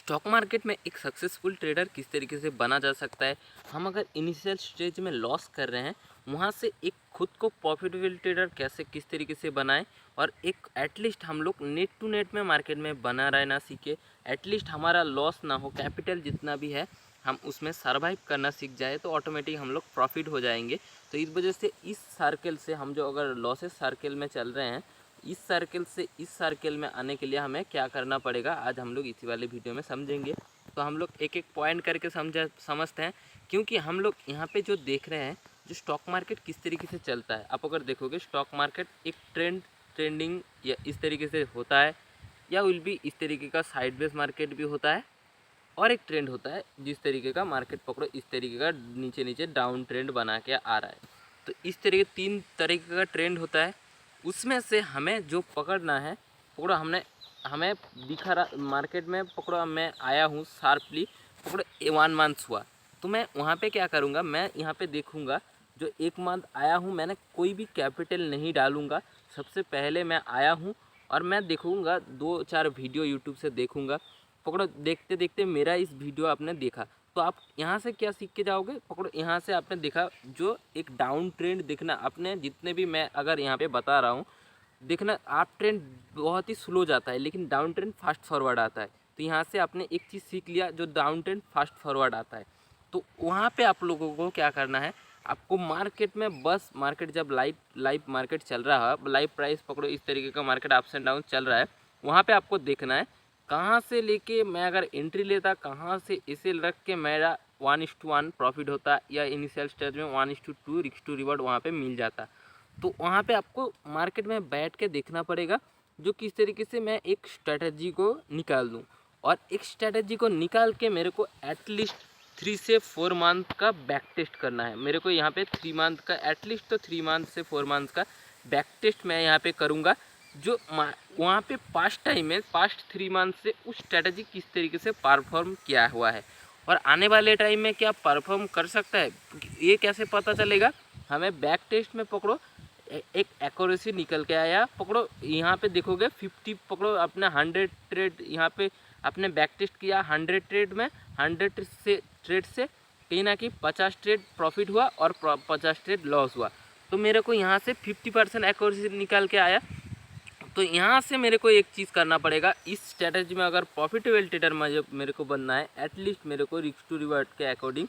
Stock market में एक successful trader किस तरीके से बना जा सकता है। हम अगर इनिशियल स्टेज में लॉस कर रहे हैं, वहाँ से एक खुद को प्रॉफिटेबल ट्रेडर कैसे किस तरीके से बनाएं और एक एटलीस्ट हम लोग नेट टू नेट में मार्केट में बना रहना सीखे। एटलीस्ट हमारा लॉस ना हो, कैपिटल जितना भी है हम उसमें सर्वाइव करना सीख जाए तो ऑटोमेटिक हम लोग प्रॉफिट हो जाएंगे। तो इस वजह से इस सर्कल से हम जो अगर लॉसेस सर्कल में चल रहे हैं, इस सर्कल से इस सर्कल में आने के लिए हमें क्या करना पड़ेगा, आज हम लोग इसी वाले वीडियो में समझेंगे। तो हम लोग एक एक पॉइंट करके समझते हैं, क्योंकि हम लोग यहाँ पे जो देख रहे हैं जो स्टॉक मार्केट किस तरीके से चलता है। आप अगर देखोगे स्टॉक मार्केट एक ट्रेंडिंग या इस तरीके से होता है, या विल भी इस तरीके का साइडवेज मार्केट भी होता है, और एक ट्रेंड होता है जिस तरीके का मार्केट पकड़ो इस तरीके का नीचे नीचे डाउन ट्रेंड बना के आ रहा है। तो इस तरीके तीन तरीके का ट्रेंड होता है, उसमें से हमें जो पकड़ना है, पकड़ो हमने हमें दिखा रहा मार्केट में, पकड़ो मैं आया हूँ शार्पली, पकड़ो 1 मंथ हुआ, तो मैं वहाँ पे क्या करूँगा, मैं यहाँ पे देखूँगा जो 1 मंथ आया हूँ, मैंने कोई भी कैपिटल नहीं डालूँगा। सबसे पहले मैं आया हूँ और मैं देखूँगा 2-4 वीडियो यूट्यूब से देखूँगा। पकड़ो देखते देखते मेरा इस वीडियो आपने देखा, तो आप यहाँ से क्या सीख के जाओगे। पकड़ो यहाँ से आपने देखा जो एक डाउन ट्रेंड दिखना, आपने जितने भी मैं अगर यहाँ पे बता रहा हूँ देखना, आप ट्रेंड बहुत ही स्लो जाता है लेकिन डाउन ट्रेंड फास्ट फॉरवर्ड आता है। तो यहाँ से आपने एक चीज़ सीख लिया, जो डाउन ट्रेंड फास्ट फॉरवर्ड आता है, तो वहाँ पे आप लोगों को क्या करना है, आपको मार्केट में बस मार्केट जब लाइव मार्केट चल रहा है, लाइव प्राइस पकड़ो इस तरीके का मार्केट अप्स एंड डाउन चल रहा है, वहाँ पे आपको देखना है कहाँ से लेके मैं अगर एंट्री लेता, कहाँ से इसे रख के मेरा 1:1 प्रॉफिट होता, या इनिशियल स्टेज में 1:2 रिस्क टू रिवॉर्ड वहाँ पे मिल जाता। तो वहाँ पे आपको मार्केट में बैठ के देखना पड़ेगा जो किस तरीके से मैं एक स्ट्रेटजी को निकाल दूँ, और एक स्ट्रेटजी को निकाल के मेरे को एटलीस्ट 3 से 4 मंथ का बैक टेस्ट करना है। मेरे को यहाँ पे 3 मंथ का एटलीस्ट, तो 3 मंथ से 4 मंथ का बैक टेस्ट मैं यहाँ पे करूँगा, जो वहाँ पे पास्ट टाइम में पास्ट 3 मंथ से उस स्ट्रेटजी किस तरीके से परफॉर्म किया हुआ है और आने वाले टाइम में क्या परफॉर्म कर सकता है, ये कैसे पता चलेगा। हमें बैक टेस्ट में पकड़ो एक एक्यूरेसी निकल के आया, पकड़ो यहाँ पे देखोगे 50, पकड़ो अपने 100 ट्रेड यहाँ पे आपने बैक टेस्ट किया 100 ट्रेड में, 100 से ट्रेड से कहीं ना कहीं 50 ट्रेड प्रॉफिट हुआ और 50 ट्रेड लॉस हुआ। तो मेरे को यहाँ से 50% एक्यूरेसी निकल के आया। तो यहाँ से मेरे को एक चीज़ करना पड़ेगा, इस स्ट्रेटजी में अगर प्रॉफिटेबल ट्रेडर मेरे को बनना है, एटलीस्ट मेरे को रिस्क टू रिवॉर्ड के अकॉर्डिंग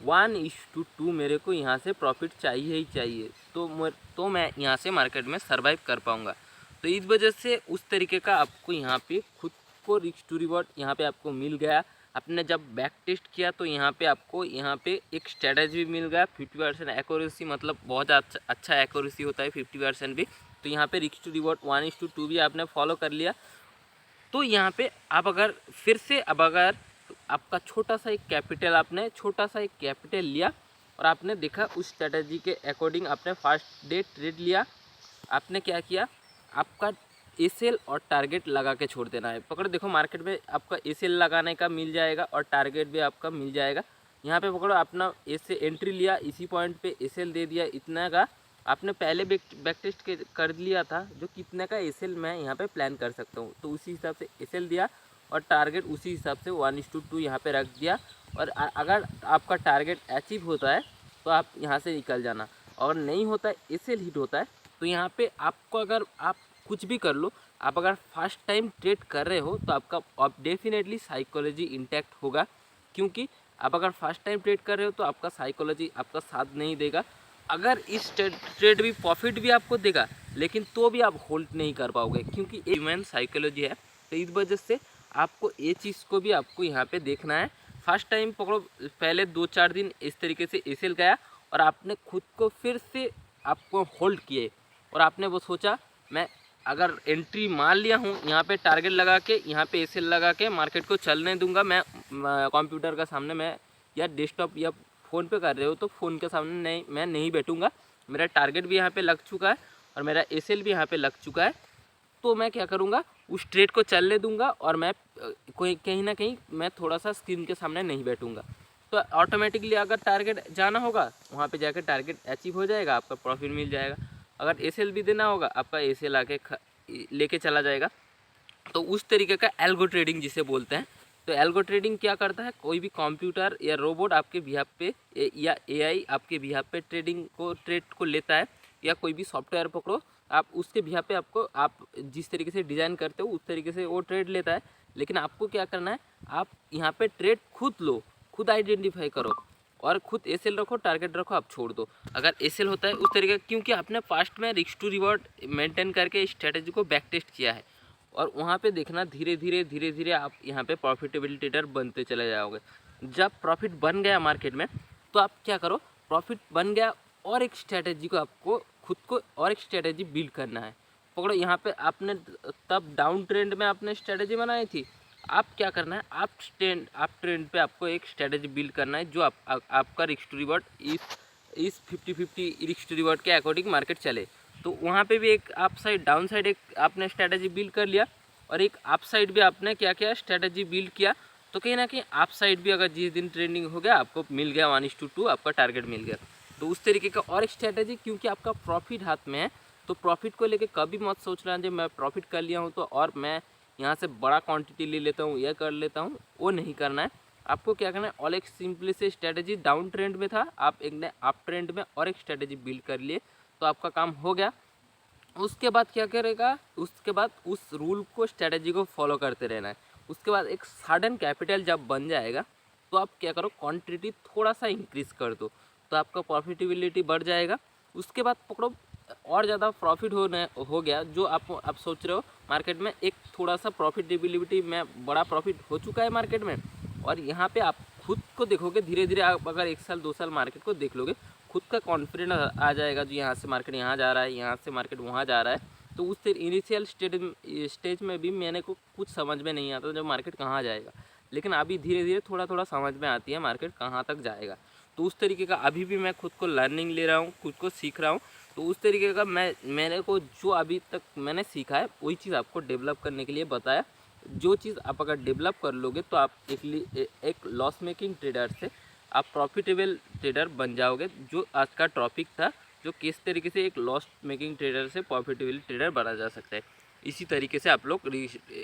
1:2 मेरे को यहाँ से प्रॉफिट चाहिए ही चाहिए, तो मैं यहाँ से मार्केट में सर्वाइव कर पाऊँगा। तो इस वजह से उस तरीके का आपको यहाँ पे खुद को रिस्क टू रिवॉर्ड यहाँ पे आपको मिल गया। आपने जब बैक टेस्ट किया तो यहाँ पे आपको यहाँ पे एक स्ट्रेटजी भी मिल गया, 50% एक्यूरेसी, मतलब बहुत अच्छा एक्यूरेसी होता है 50% भी। तो यहाँ पे रिस्क टू रिवॉर्ड 1:2 भी आपने फॉलो कर लिया। तो यहाँ पे आप अगर फिर से अब अगर आपका छोटा सा एक कैपिटल लिया और आपने देखा उस स्ट्रेटजी के अकॉर्डिंग आपने फर्स्ट डे ट्रेड लिया, आपने क्या किया, आपका एसएल और टारगेट लगा के छोड़ देना है। पकड़ो देखो मार्केट में आपका एसएल लगाने का मिल जाएगा और टारगेट भी आपका मिल जाएगा। यहाँ पे पकड़ो अपना ऐसे एंट्री लिया, इसी पॉइंट पे एसएल दे दिया, इतना का आपने पहले बैक टेस्ट कर लिया था जो कितने का एसएल मैं यहाँ पे प्लान कर सकता हूँ, तो उसी हिसाब से एसएल दिया और टारगेट उसी हिसाब से 1:2 यहाँ पे रख दिया। और अगर आपका टारगेट अचीव होता है तो आप यहाँ से निकल जाना, और नहीं होता है एसएल हिट होता है तो यहाँ पे आपको, अगर आप कुछ भी कर लो, आप अगर फर्स्ट टाइम ट्रेड कर रहे हो तो आपका डेफिनेटली साइकोलॉजी इंटैक्ट होगा, क्योंकि आप अगर फर्स्ट टाइम ट्रेड कर रहे हो तो आपका साइकोलॉजी आपका साथ नहीं देगा। अगर इस ट्रेड भी प्रॉफिट भी आपको देगा लेकिन तो भी आप होल्ड नहीं कर पाओगे, क्योंकि ये ह्यूमन साइकोलॉजी है। तो इस वजह से आपको ये चीज़ को भी आपको यहाँ पे देखना है। फर्स्ट टाइम पकड़ो पहले 2-4 दिन इस तरीके से एसएल गया और आपने खुद को फिर से आपको होल्ड किए और आपने वो सोचा मैं अगर एंट्री मान लिया हूँ यहाँ पे टारगेट लगा के, यहाँ पे एसएल लगा के मार्केट को चलने दूंगा। मैं कंप्यूटर का सामने मैं या डेस्कटॉप या फ़ोन पे कर रहे हो तो फ़ोन के सामने मैं नहीं बैठूंगा, मेरा टारगेट भी यहाँ पे लग चुका है और मेरा एसएल भी यहाँ पे लग चुका है। तो मैं क्या करूँगा, उस ट्रेड को चलने दूंगा और मैं कोई कहीं ना कहीं मैं थोड़ा सा स्क्रीन के सामने नहीं बैठूंगा। तो ऑटोमेटिकली अगर टारगेट जाना होगा वहाँ पे जाकर टारगेट अचीव हो जाएगा, आपका प्रॉफिट मिल जाएगा। अगर एसएल भी देना होगा आपका एसएल आके लेके चला जाएगा। तो उस तरीके का एल्गो ट्रेडिंग जिसे बोलते हैं, तो एल्गो ट्रेडिंग क्या करता है, कोई भी कंप्यूटर या रोबोट आपके बिहाफ पे या एआई आपके बिहाफ पे ट्रेड को लेता है, या कोई भी सॉफ्टवेयर पकड़ो आप उसके बिहाफ पे आपको आप जिस तरीके से डिज़ाइन करते हो उस तरीके से वो ट्रेड लेता है। लेकिन आपको क्या करना है, आप यहाँ पे ट्रेड खुद लो, खुद आइडेंटिफाई करो और खुद एसएल रखो, टारगेट रखो, आप छोड़ दो। अगर एसएल होता है उस तरीके, क्योंकि आपने पास्ट में रिस्क टू रिवॉर्ड मेंटेन करके स्ट्रेटजी को बैक टेस्ट किया है और वहाँ पे देखना धीरे धीरे आप यहाँ पे प्रॉफिटेबल ट्रेडर बनते चले जाओगे। जब प्रॉफिट बन गया मार्केट में तो आप क्या करो, प्रॉफिट बन गया और एक स्ट्रेटजी को आपको खुद को और एक स्ट्रेटजी बिल्ड करना है। पकड़ो यहाँ पे आपने तब डाउन ट्रेंड में आपने स्ट्रेटजी बनाई थी, आप क्या करना है, आप ट्रेंड पे आपको एक स्ट्रेटजी बिल्ड करना है जो आपका रिस्क टू रिवॉर्ड इस 50-50 रिस्क टू रिवॉर्ड के अकॉर्डिंग मार्केट चले। तो वहाँ पे भी एक अप साइड डाउन साइड एक आपने स्ट्रेटजी बिल्ड कर लिया और एक अप साइड भी आपने क्या किया, स्ट्रेटजी बिल्ड किया। तो कहीं ना कहीं अप साइड भी अगर जिस दिन ट्रेंडिंग हो गया आपको मिल गया 1:2 आपका टारगेट मिल गया। तो उस तरीके का और एक स्ट्रेटजी, क्योंकि आपका प्रॉफिट हाथ में है तो प्रॉफिट को लेके कभी मत सोच रहा है मैं प्रॉफिट कर लिया हूँ तो और मैं यहाँ से बड़ा क्वांटिटी ले लेता हूँ, यह कर लेता हूँ, वो नहीं करना है। आपको क्या करना है, और एक सिंपली से स्ट्रेटजी डाउन ट्रेंड में था, आप एक ने अप ट्रेंड में और एक स्ट्रेटजी बिल्ड कर लिए तो आपका काम हो गया। उसके बाद क्या करेगा, उसके बाद उस रूल को स्ट्रेटजी को फॉलो करते रहना है। उसके बाद एक सडन कैपिटल जब बन जाएगा तो आप क्या करो, क्वांटिटी थोड़ा सा इंक्रीज़ कर दो तो आपका प्रॉफिटेबिलिटी बढ़ जाएगा। उसके बाद पकड़ो और ज़्यादा प्रॉफिट हो गया, जो आप सोच रहे हो मार्केट में एक थोड़ा सा प्रॉफिटेबिलिटी में बड़ा प्रॉफिट हो चुका है मार्केट में, और यहाँ पे आप खुद को देखोगे धीरे धीरे, आप अगर 1 साल 2 साल मार्केट को देख लोगे खुद का कॉन्फिडेंस आ जाएगा जो यहाँ से मार्केट यहाँ जा रहा है, यहाँ से मार्केट वहाँ जा रहा है। तो उस इनिशियल स्टेज में भी मैंने को कुछ समझ में नहीं आता जब मार्केट कहाँ जाएगा, लेकिन अभी धीरे धीरे थोड़ा समझ में आती है मार्केट कहाँ तक जाएगा। तो उस तरीके का अभी भी मैं खुद को लर्निंग ले रहा हूँ, खुद को सीख रहा हूँ। तो उस तरीके का मैंने को जो अभी तक मैंने सीखा है वही चीज़ आपको डेवलप करने के लिए बताया। जो चीज़ आप अगर डेवलप कर लोगे तो आप एक लॉस मेकिंग ट्रेडर से आप प्रॉफिटेबल ट्रेडर बन जाओगे। जो आज का टॉपिक था, जो किस तरीके से एक लॉस मेकिंग ट्रेडर से प्रॉफिटेबल ट्रेडर बना जा सकता है, इसी तरीके से आप लोग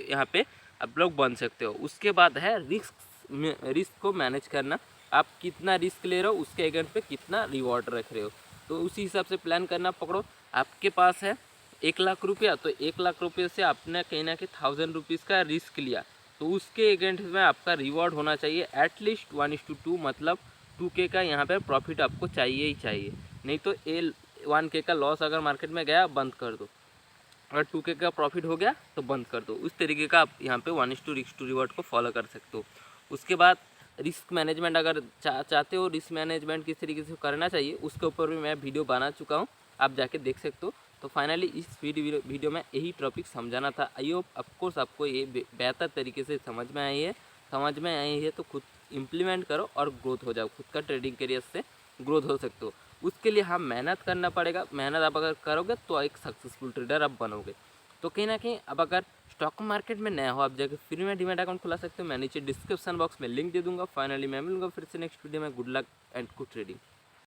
यहाँ पे आप लोग बन सकते हो। उसके बाद है रिस्क को मैनेज करना, आप कितना रिस्क ले रहे हो उसके अगेंस्ट पे कितना रिवॉर्ड रख रहे हो, तो उसी हिसाब से प्लान करना। पकड़ो आपके पास है 1,00,000 रुपया, तो 1,00,000 रुपये से आपने कहीं ना कहीं 1000 रुपीज़ का रिस्क लिया, तो उसके अगेंस्ट में आपका रिवॉर्ड होना चाहिए एटलीस्ट 1:2, मतलब 2K का यहाँ पे प्रॉफिट आपको चाहिए ही चाहिए। नहीं तो 1K का लॉस अगर मार्केट में गया बंद कर दो, अगर 2K का प्रॉफिट हो गया तो बंद कर दो। उस तरीके का आप यहाँ पे 1:2 रिस्क टू रिवॉर्ड को फॉलो कर सकते हो। उसके बाद रिस्क मैनेजमेंट अगर चाहते हो, रिस्क मैनेजमेंट किस तरीके से करना चाहिए उसके ऊपर भी मैं वीडियो बना चुका हूँ, आप जाके देख सकते हो। तो फाइनली इस वीडियो में यही टॉपिक समझाना था। आई होप ऑफकोर्स आपको ये बेहतर तरीके से समझ में आई है तो खुद इम्प्लीमेंट करो और ग्रोथ हो जाओ, खुद का ट्रेडिंग करियर से ग्रोथ हो सकते हो। उसके लिए हाँ मेहनत करना पड़ेगा, मेहनत आप अगर करोगे तो एक सक्सेसफुल ट्रेडर आप बनोगे। तो कहीं ना कहीं अब अगर स्टॉक मार्केट में नया हो आप जाकर फ्री में डीमैट अकाउंट खुला सकते हो। मैं नीचे डिस्क्रिप्शन बॉक्स में लिंक दे दूंगा। फाइनली मैं मिलूंगा फिर से नेक्स्ट वीडियो में। Good luck and good trading.